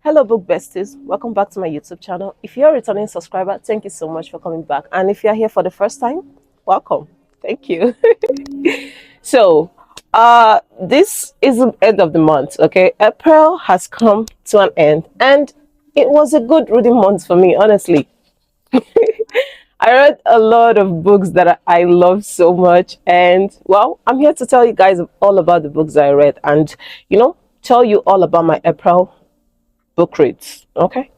Hello, book besties. Welcome back to my YouTube channel. If you're a returning subscriber, thank you so much for coming back. And if you're here for the first time, welcome. Thank you. So, this is the end of the month. Okay, April has come to an end, and it was a good reading month for me. Honestly, I read a lot of books that I love so much, and well, I'm here to tell you guys all about the books I read, and tell you all about my April book reads. Okay.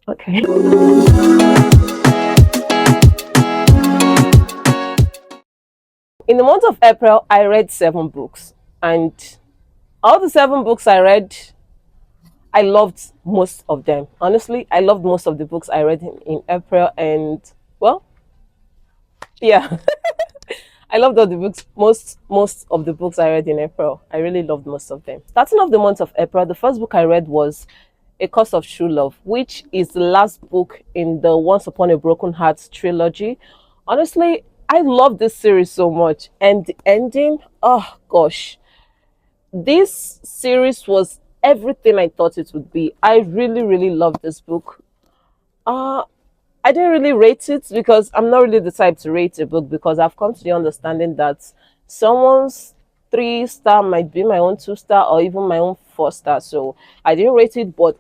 Okay. In the month of April, I read 7 books, and all the 7 books I read, I loved most of them. Honestly, I loved most of the books I read in April, and well, yeah, I loved all the books. Most of the books I read in April, I really loved most of them. Starting off the month of April, the first book I read was A Course of True Love, which is the last book in the Once Upon a Broken Heart trilogy. Honestly, I love this series so much, and the ending, oh gosh, this series was everything I thought it would be. I really, really loved this book. Uh, I didn't really rate it because I'm not really the type to rate a book, because I've come to the understanding that someone's 3 star might be my own 2 star or even my own 4 star. So I didn't rate it, but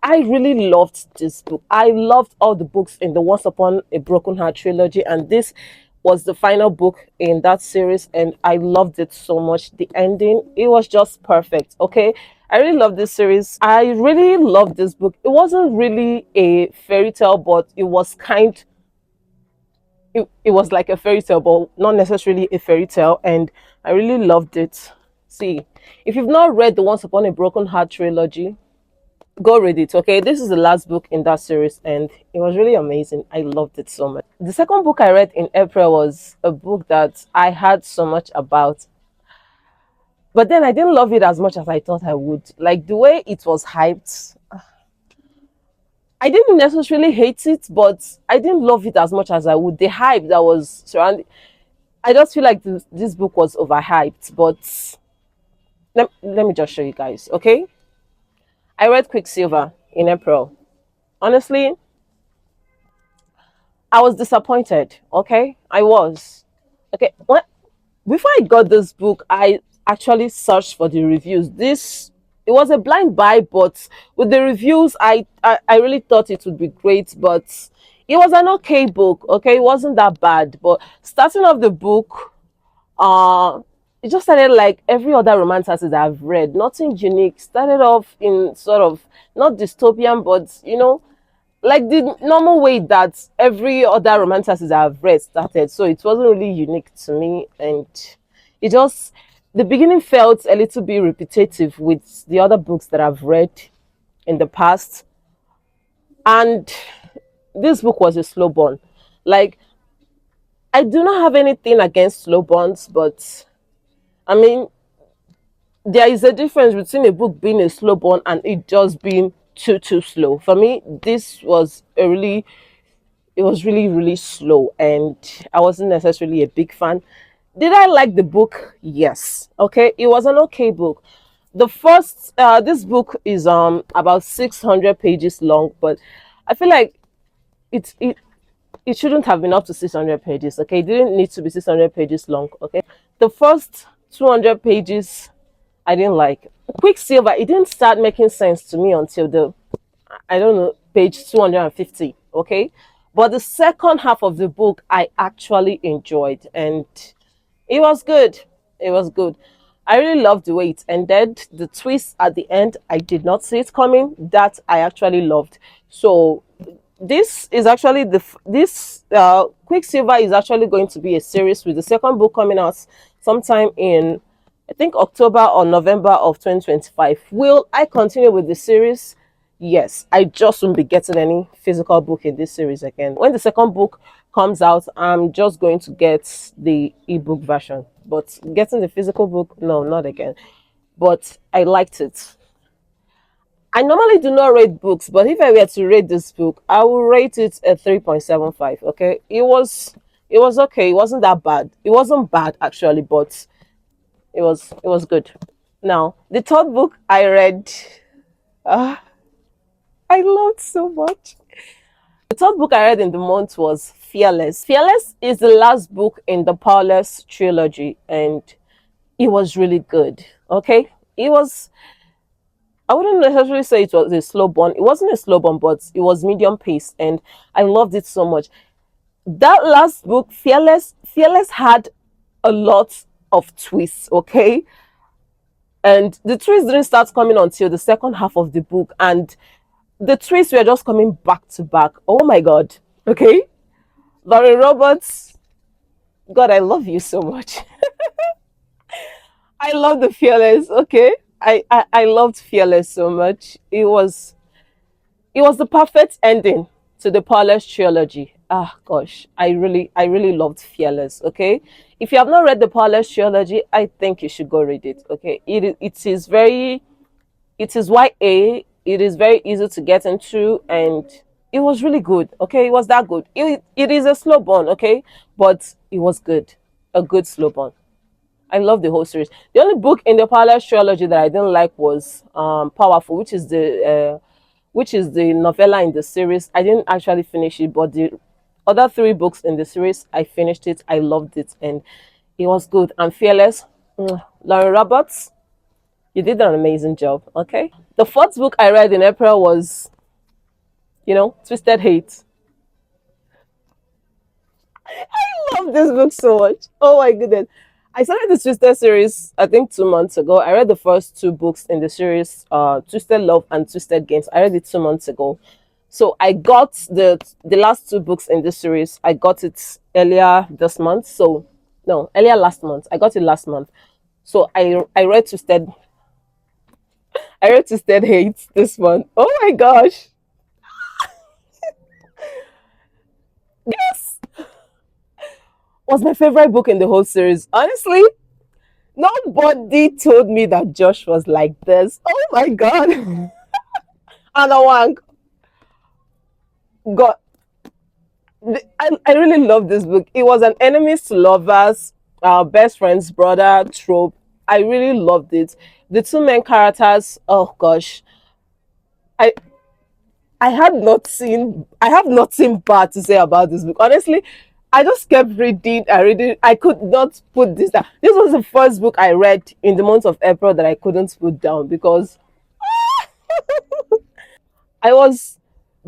I really loved this book. I loved all the books in the Once Upon a Broken Heart trilogy, and this was the final book in that series, and I loved it so much. The ending, it was just perfect. Okay, I really love this series. I really love this book. It wasn't really a fairy tale, but it was like a fairy tale, but not necessarily a fairy tale, and I really loved it. See, if you've not read the Once Upon a Broken Heart trilogy, go read it. Okay, this is the last book in that series, and it was really amazing. I loved it so much. The second book I read in April was a book that I heard so much about, but then I didn't love it as much as I thought I would. Like the way it was hyped, I didn't necessarily hate it, but I didn't love it as much as I would. The hype that was surrounding, I just feel like this book was overhyped. But let me just show you guys. Okay, I read Quicksilver in April. Honestly, I was disappointed. Okay, I was. Okay, before I got this book, I actually searched for the reviews. This, it was a blind buy, but with the reviews, I really thought it would be great. But it was an okay book. Okay, it wasn't that bad. But starting off the book, uh, it just started like every other romanticist I've read. Nothing unique. Started off in sort of not dystopian, but like the normal way that every other romanticist I've read started. So it wasn't really unique to me, and it just, the beginning felt a little bit repetitive with the other books that I've read in the past. And this book was a slow burn. Like, I do not have anything against slow burns, but I mean, there is a difference between a book being a slow burn and it just being too slow. For me, this was a really, it was really, really slow, and I wasn't necessarily a big fan. Did I like the book? Yes. Okay, it was an okay book. The first, this book is about 600 pages long, but I feel like it it it shouldn't have been up to 600 pages. Okay, it didn't need to be 600 pages long. Okay, the first 200 pages I didn't like. Quicksilver, it didn't start making sense to me until the, I don't know, page 250. Okay, but the second half of the book I actually enjoyed, and it was good. It was good. I really loved the way it ended. The twist at the end, I did not see it coming. That I actually loved. So this is actually this Quicksilver is actually going to be a series, with the second book coming out sometime in, I think, October or November of 2025. Will I continue with the series? Yes, I just won't be getting any physical book in this series again. When the second book comes out, I'm just going to get the ebook version. But getting the physical book, no, not again. But I liked it. I normally do not rate books, but if I were to rate this book, I will rate it a 3.75. Okay. It was okay. It wasn't that bad. It wasn't bad actually, but it was good. Now, the third book I read, loved so much. The third book I read in the month was Fearless. Fearless is the last book in the Powerless trilogy, and it was really good. Okay, it was. I wouldn't necessarily say it was a slow burn. It wasn't a slow burn, but it was medium pace, and I loved it so much. That last book, Fearless had a lot of twists. Okay, and the twists didn't start coming until the second half of the book, and the twists were just coming back to back. Oh my god. Okay, Lauren Roberts, God, I love you so much. I love the Fearless. Okay, I loved Fearless so much. It was the perfect ending to the Powerless trilogy. Ah, gosh, I really loved Fearless. Okay, if you have not read the Powerless trilogy, I think you should go read it. Okay, it is YA. It is very easy to get into, and it was really good. Okay, it was that good. It is a slow burn. Okay, but it was good, a good slow burn. I love the whole series. The only book in the Palace trilogy that I didn't like was Powerful, which is the novella in the series. I didn't actually finish it, but the other three books in the series, I finished it. I loved it, and it was good. And Fearless, Lauren Roberts, you did an amazing job. Okay. The fourth book I read in April was, Twisted Hate. Love this book so much. Oh my goodness. I started the Twisted series, I think 2 months ago. I read the first two books in the series, Twisted Love and Twisted Games. I read it 2 months ago. So I got the last two books in this series. I got it earlier this month. So no, earlier last month. I got it last month. So I read Twisted Hate this month. Oh my gosh. Yes. Was my favorite book in the whole series. Honestly, nobody told me that Josh was like this. Oh my god. Anna Wang got I really love this book. It was an enemies to lovers, best friend's brother trope. I really loved it. The two main characters, oh gosh. I I have nothing bad to say about this book. Honestly, I just kept reading. I could not put this down. This was the first book I read in the month of April that I couldn't put down because I was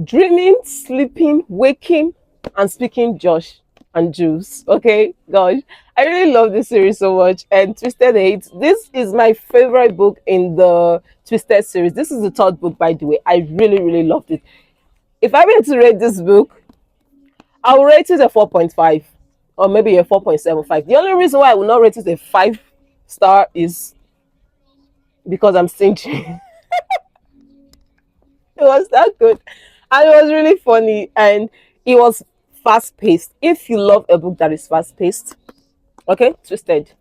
dreaming, sleeping, waking, and speaking Josh and Juice. Okay, gosh, I really love this series so much. And Twisted Hate, this is my favorite book in the Twisted series. This is the third book, by the way. I really, really loved it. If I were to rate this book, I will rate it a 4.5 or maybe a 4.75. The only reason why I will not rate it a 5 star is because I'm stingy. It was that good. And it was really funny, and it was fast paced. If you love a book that is fast paced, okay, Twisted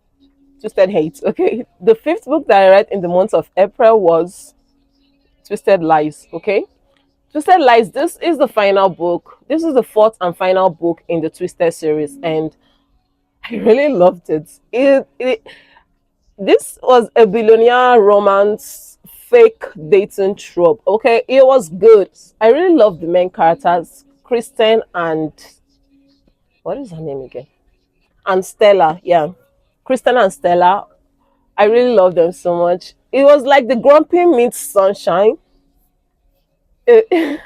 Hate. Okay. The fifth book that I read in the month of April was Twisted Lies. Okay. Twisted Lies, this is the final book. This is the fourth and final book in the Twisted series, and I really loved it. This was a billionaire romance fake dating trope. Okay, it was good. I really loved the main characters, Kristen and what is her name again? And Stella. Yeah, Kristen and Stella. I really love them so much. It was like the Grumpy meets Sunshine. It, it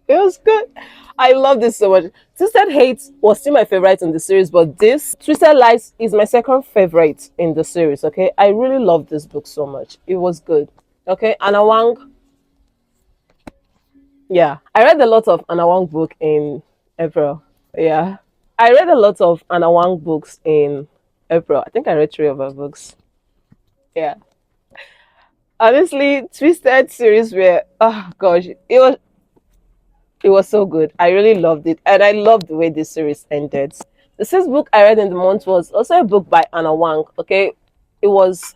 was good. I love this so much. Twisted Hate was still my favorite in the series, but this Twisted Lies is my second favorite in the series. Okay, I really love this book so much. It was good. Okay, Anna Wang. Yeah, I read a lot of Anna Wang book in April. Yeah, I read a lot of Anna Wang books in April. I think I read three of her books. Yeah, honestly, Twisted series were oh gosh, it was so good. I really loved it, and I loved the way this series ended. The sixth book I read in the month was also a book by Anna Wang. Okay, it was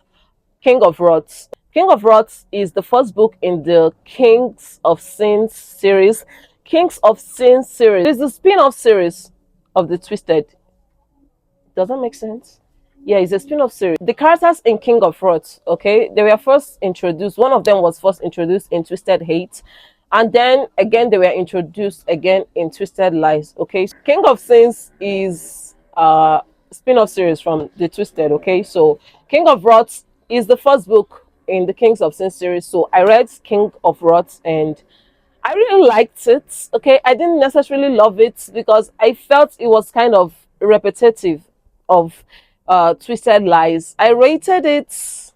King of Wrath. King of Wrath is the first book in the Kings of Sins series. Kings of Sins series. It's a spin-off series of the Twisted. Does that make sense? Yeah, it's a spin-off series. The characters in King of Wrath, okay, they were first introduced. One of them was first introduced in Twisted Hate, And then again they were introduced again in Twisted Lies. Okay, King of Sins is spin-off series from the Twisted. Okay, so King of Wrath is the first book in the Kings of Sins series. So I read King of Wrath and I really liked it. Okay, I didn't necessarily love it because I felt it was kind of repetitive of Twisted Lies. I rated it.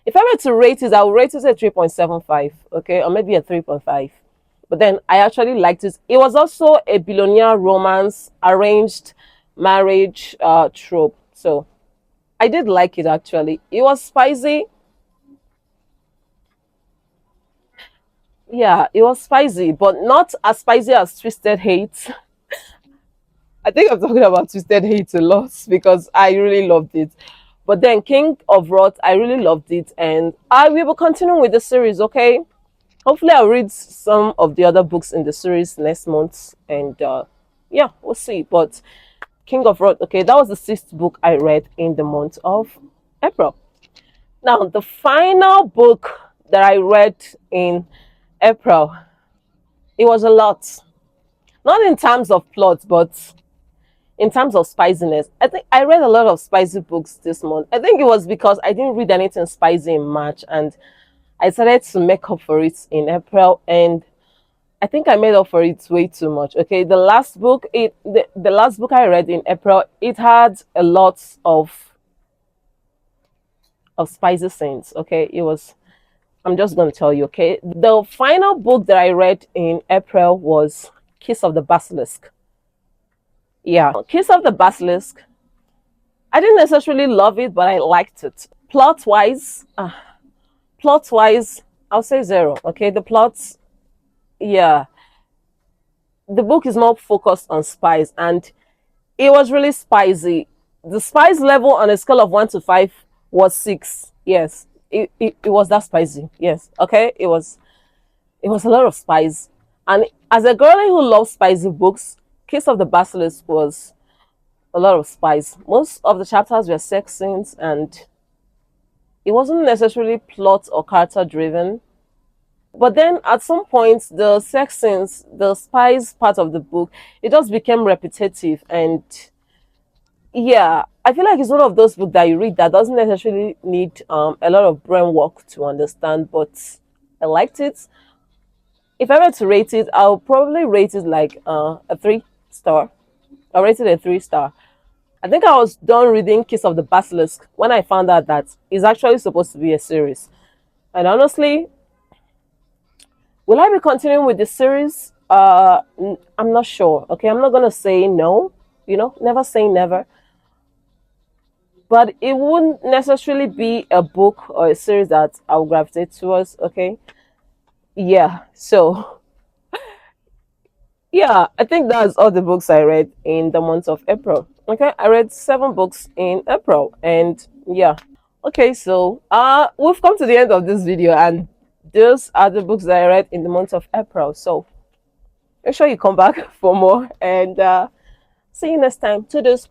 If I were to rate it, I would rate it at 3.75. Okay, or maybe a 3.5. But then I actually liked it. It was also a billionaire romance, arranged marriage trope. So I did like it actually. It was spicy. Yeah, it was spicy, but not as spicy as Twisted Hate. I think I'm talking about Twisted Hate a lot because I really loved it. But then King of Wrath, I really loved it, and I will be continuing with the series. Okay, hopefully I'll read some of the other books in the series next month, and yeah, we'll see. But King of Wrath, okay, that was the sixth book I read in the month of April. Now, the final book that I read in April, it was a lot. Not in terms of plot, but in terms of spiciness. I think I read a lot of spicy books this month. I think it was because I didn't read anything spicy in March and I started to make up for it in April, and I think I made up for it way too much. Okay, the last book I read in April, it had a lot of spicy scenes. Okay, it was, I'm just going to tell you. Okay, the final book that I read in April was Kiss of the Basilisk. Yeah, Kiss of the Basilisk. I didn't necessarily love it, but I liked it. Plot wise, I'll say zero. Okay, the plots, yeah, the book is more focused on spies, and it was really spicy. The spice level on a scale of 1 to 5 was 6. Yes, it was that spicy. Yes, okay, it was a lot of spice, and as a girl who loves spicy books, Kiss of the Basilisk was a lot of spice. Most of the chapters were sex scenes, and it wasn't necessarily plot or character driven. But then at some point, the sex scenes, the spice part of the book, it just became repetitive. And yeah, I feel like it's one of those books that you read that doesn't necessarily need a lot of brain work to understand, but I liked it. If I were to rate it, I'll probably rate it like a 3 star. I rated a 3 star. I think I was done reading Kiss of the Basilisk when I found out that it's actually supposed to be a series. And honestly, will I be continuing with the series? I'm not sure. Okay, I'm not gonna say no. Never say never. But it wouldn't necessarily be a book or a series that I'll gravitate towards. Okay, yeah. So yeah, I think that's all the books I read in the month of April. Okay, I read 7 books in April, and yeah. Okay, so we've come to the end of this video, and those are the books that I read in the month of April. So make sure you come back for more, and see you next time. To this.